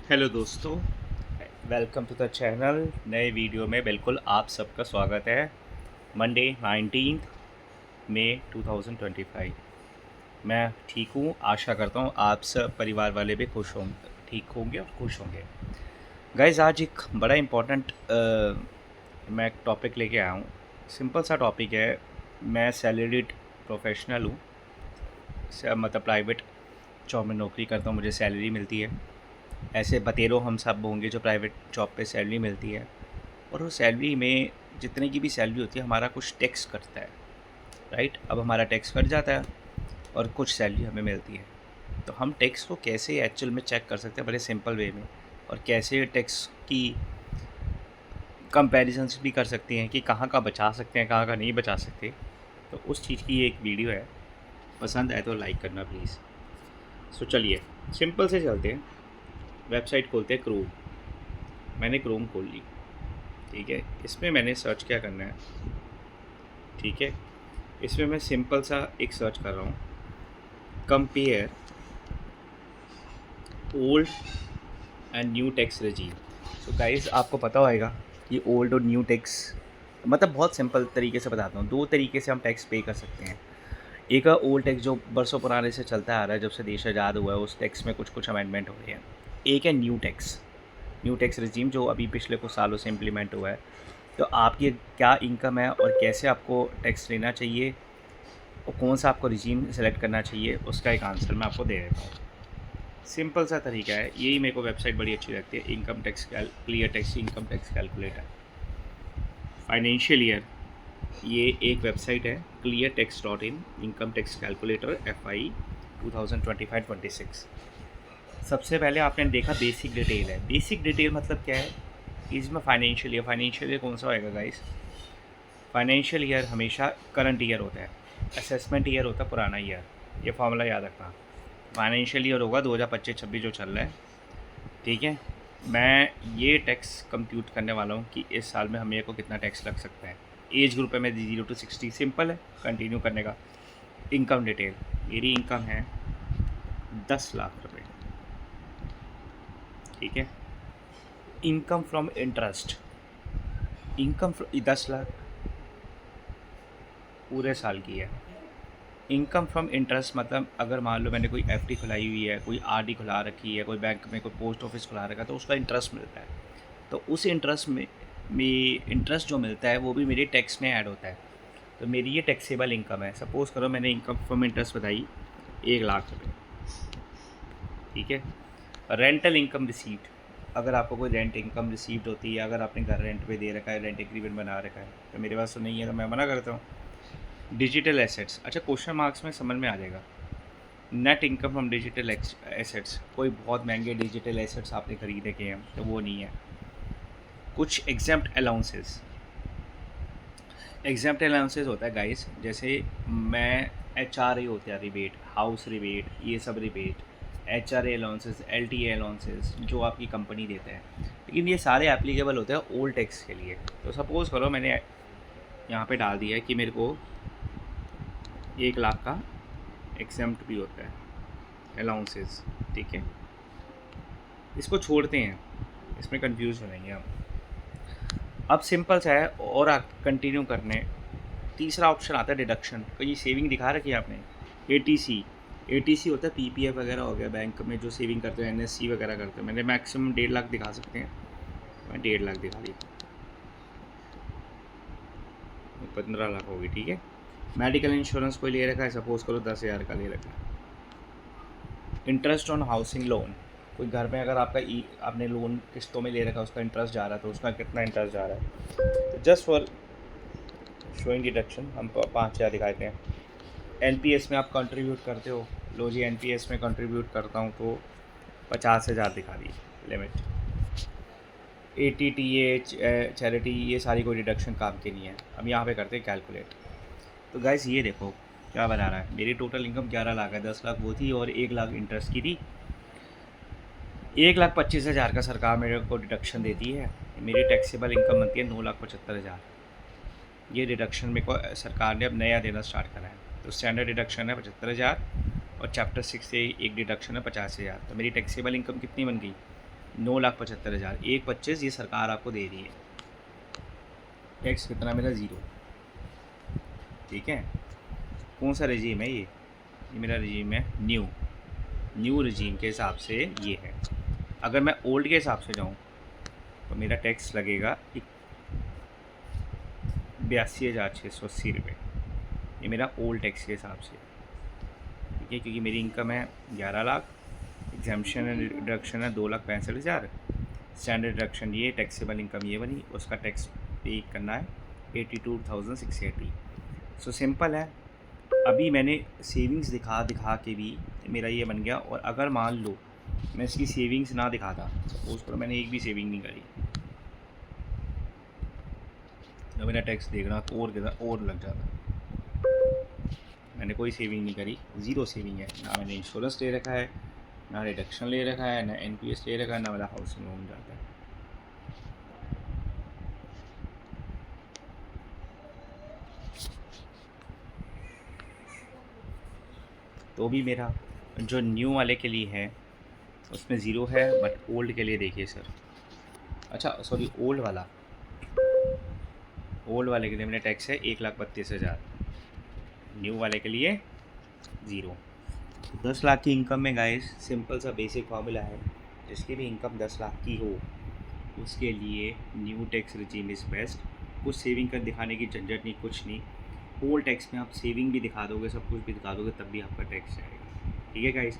Hello दोस्तों, welcome to the channel. नए video में बिल्कुल आप सबका स्वागत है। मंडे 19 मई 2025। मैं ठीक हूँ, आशा करता हूँ आप सब परिवार वाले भी खुश होंगे, ठीक होंगे और खुश होंगे। गाइज, आज एक बड़ा इम्पोर्टेंट मैं एक टॉपिक लेके आया हूँ। सिंपल सा टॉपिक है। मैं सैलरीड प्रोफेशनल हूँ, मतलब प्राइवेट जॉब में नौकरी करता हूँ, मुझे सैलरी मिलती है। ऐसे बतेरो हम सब होंगे जो प्राइवेट जॉब पे सैलरी मिलती है, और उस सैलरी में जितने की भी सैलरी होती है हमारा कुछ टैक्स कटता है, राइट। अब हमारा टैक्स कट जाता है और कुछ सैलरी हमें मिलती है। तो हम टैक्स को कैसे एक्चुअल में चेक कर सकते हैं बड़े सिंपल वे में, और कैसे टैक्स की कंपैरिजन्स भी कर सकते हैं कि कहाँ का बचा सकते हैं, कहाँ का नहीं बचा सकते। तो उस चीज़ की एक वीडियो है, पसंद आए तो लाइक करना प्लीज़। सो चलिए सिंपल से चलते हैं। वेबसाइट खोलते हैं क्रोम। मैंने क्रोम खोल ली, ठीक है। इसमें मैंने सर्च क्या करना है, ठीक है। इसमें मैं सिंपल सा एक सर्च कर रहा हूँ, compare old and new tax regime. तो गाइस, आपको पता होगा कि ओल्ड और न्यू टैक्स, मतलब बहुत सिंपल तरीके से बताता हूँ। दो तरीके से हम टैक्स पे कर सकते हैं। एक है ओल्ड टैक्स जो बरसों पुराने से चलता आ रहा है, जब से देश आज़ाद हुआ है, उस टैक्स में कुछ कुछ अमेंडमेंट हो रहे हैं। एक है new tax, new tax regime जो अभी पिछले कुछ सालों से इम्प्लीमेंट हुआ है। तो आपकी क्या इनकम है और कैसे आपको टैक्स लेना चाहिए और कौन सा आपको रिजीम सेलेक्ट करना चाहिए, उसका एक आंसर मैं आपको दे देता हूँ। सिंपल सा तरीका है, यही मेरे को वेबसाइट बड़ी अच्छी लगती है। Income tax clear tax income tax calculator financial year, ये एक वेबसाइट है, clear tax dot in. Income tax calculator FI 2025-26। सबसे पहले आपने देखा बेसिक डिटेल है। बेसिक डिटेल मतलब क्या है, इसमें फाइनेंशियल ईयर कौन सा होएगा गाइस? फाइनेंशियल ईयर हमेशा करंट ईयर होता है, असेसमेंट ईयर होता है पुराना ईयर। ये फॉर्मूला याद रखना। फाइनेंशियल ईयर होगा 2025-26 जो चल रहा है, ठीक है। मैं ये टैक्स कंप्यूट करने वाला हूँ कि इस साल में हमें को कितना टैक्स लग सकता है। एज ग्रुप है मैं 0 to 60, सिंपल है कंटिन्यू करने का। इनकम डिटेल, मेरी इनकम है 10 लाख रुपए, ठीक है। Income from interest, income 10 lakh पूरे साल की है। इनकम फ्रॉम इंटरेस्ट मतलब अगर मान लो मैंने कोई FD खुलाई हुई है, कोई RD खुला रखी है, कोई बैंक में कोई पोस्ट ऑफिस खुला रखा है, तो उसका इंटरेस्ट मिलता है। तो उस इंटरेस्ट में इंटरेस्ट जो मिलता है वो भी मेरे टैक्स में ऐड होता है। तो मेरी ये टैक्सेबल इनकम है। सपोज़ करो मैंने इनकम फ्रॉम इंटरेस्ट बताई 1 लाख रुपये, ठीक है। रेंटल इनकम रिसीव्ड, अगर आपको कोई रेंट इनकम रिसीव्ड होती है, अगर आपने घर रेंट पे दे रखा है, रेंट एग्रीमेंट बना रखा है, तो मेरे पास तो नहीं है, तो मैं मना करता हूँ। डिजिटल एसेट्स, अच्छा क्वेश्चन मार्क्स में समझ में आ जाएगा। Net income from digital assets, कोई बहुत महंगे डिजिटल एसेट्स आपने खरीदे के हैं तो वो नहीं है। कुछ एग्जाम्प्ट अलाउंसेस, एग्जाम्प्ट अलाउंसेस होता है गाइस, जैसे मैं HRA होता है रिबेट, हाउस रिबेट, ये सब rebate, HRA allowances, LTA allowances जो आपकी कंपनी देता है, लेकिन ये सारे एप्लीकेबल होते हैं ओल्ड टैक्स के लिए। तो सपोज़ करो मैंने यहाँ पे डाल दिया है कि मेरे को 1 लाख का एग्जाम्प्ट भी होता है अलाउंसेस, ठीक है। इसको छोड़ते हैं, इसमें कंफ्यूज हो जाएंगे हम। अब सिंपल सा है और कंटिन्यू करने। तीसरा ऑप्शन आता है डिडक्शन, तो ये सेविंग दिखा रखी है आपने, ATC होता है, PPF वगैरह हो गया, बैंक में जो सेविंग करते हैं, NSC वगैरह करते हैं। मैंने मैक्सिमम 1.5 लाख दिखा सकते हैं, मैं 1.5 लाख दिखा दी, 15 लाख होगी, ठीक है। मेडिकल इंश्योरेंस कोई ले रखा है, सपोज़ करो 10,000 का ले रखा है। इंटरेस्ट ऑन हाउसिंग लोन, कोई घर में अगर आपने लोन किस्तों में ले रखा है, उसका इंटरेस्ट जा रहा है, तो उसका कितना इंटरेस्ट जा रहा है। तो जस्ट फॉर शोइंग डिडक्शन हम 5,000 दिखाते हैं। NPS में आप कंट्रीब्यूट करते हो, लो जी NPS में कंट्रीब्यूट करता हूँ तो 50,000 दिखा दी लिमिट। ATTA चैरिटी, ये सारी कोई डिडक्शन काम की नहीं है। अब यहाँ पे करते हैं कैलकुलेट। तो गाइस ये देखो क्या बना रहा है, मेरी टोटल इनकम 11 लाख है, 10 लाख वो थी और 1 लाख इंटरेस्ट की थी। 1,25,000 का सरकार मेरे को डिडक्शन देती है। मेरी टैक्सेबल इनकम बनती है 9,75,000। ये डिडक्शन मेरे को सरकार ने अब नया देना स्टार्ट करा है। तो स्टैंडर्ड डिडक्शन है 75,000 और चैप्टर 6 से एक डिडक्शन है 50,000। तो मेरी टैक्सेबल इनकम कितनी बन गई, 9,75,000, 1,25,000 ये सरकार आपको दे रही है। टैक्स कितना मेरा? 0। ठीक है। कौन सा रजीम है ये मेरा रजीम है न्यू रजीम के हिसाब से ये है। अगर मैं ओल्ड के हिसाब से जाऊँ तो मेरा टैक्स लगेगा 82,680 रुपये। ये मेरा ओल्ड टैक्स के हिसाब से। ठीक है, क्योंकि मेरी इनकम है 11 लाख, एग्जाम्पशन एंड डिडक्शन है 2,65,000, स्टैंडर्ड डिडक्शन ये, टैक्सेबल इनकम ये बनी, उसका टैक्स पे करना है 82,680। सो सिंपल है। अभी मैंने सेविंग्स दिखा के भी मेरा ये बन गया। और अगर मान लो मैं इसकी सेविंग्स ना दिखाता, सपोज करो मैंने एक भी सेविंग नहीं करी, तो मेरा टैक्स देखना तो और लग जाता। मैंने कोई सेविंग नहीं करी, 0 सेविंग है। ना मैंने इंश्योरेंस ले रखा है, ना रिडक्शन ले रखा है, ना एनपीएस ले रखा है, ना मेरा हाउसिंग लोन जाता है। तो भी मेरा जो न्यू वाले के लिए है उसमें 0 है, बट ओल्ड के लिए देखिए सर। अच्छा सॉरी, ओल्ड वाले के लिए मेरा टैक्स है 1,32,000, न्यू वाले के लिए 0। 10 लाख की इनकम में गाइस सिंपल सा बेसिक फॉर्मूला है, जिसकी भी इनकम 10 लाख की हो उसके लिए न्यू टैक्स रजीम इज़ बेस्ट। कुछ सेविंग कर दिखाने की झंझट नहीं, कुछ नहीं। ओल्ड टैक्स में आप सेविंग भी दिखा दोगे, सब कुछ भी दिखा दोगे, तब भी आपका टैक्स आएगा। ठीक है गाइस,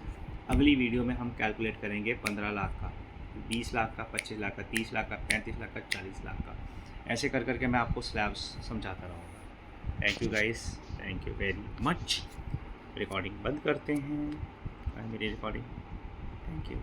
अगली वीडियो में हम कैलकुलेट करेंगे 15 लाख का, 20 लाख का, 25 लाख का, 30 लाख का, 35 लाख का, 40 लाख का। ऐसे कर करके मैं आपको स्लैब्स समझाता रहूँगा। Thank you guys, thank you very much. Recording बंद करते हैं, मेरी रिकॉर्डिंग। Thank you.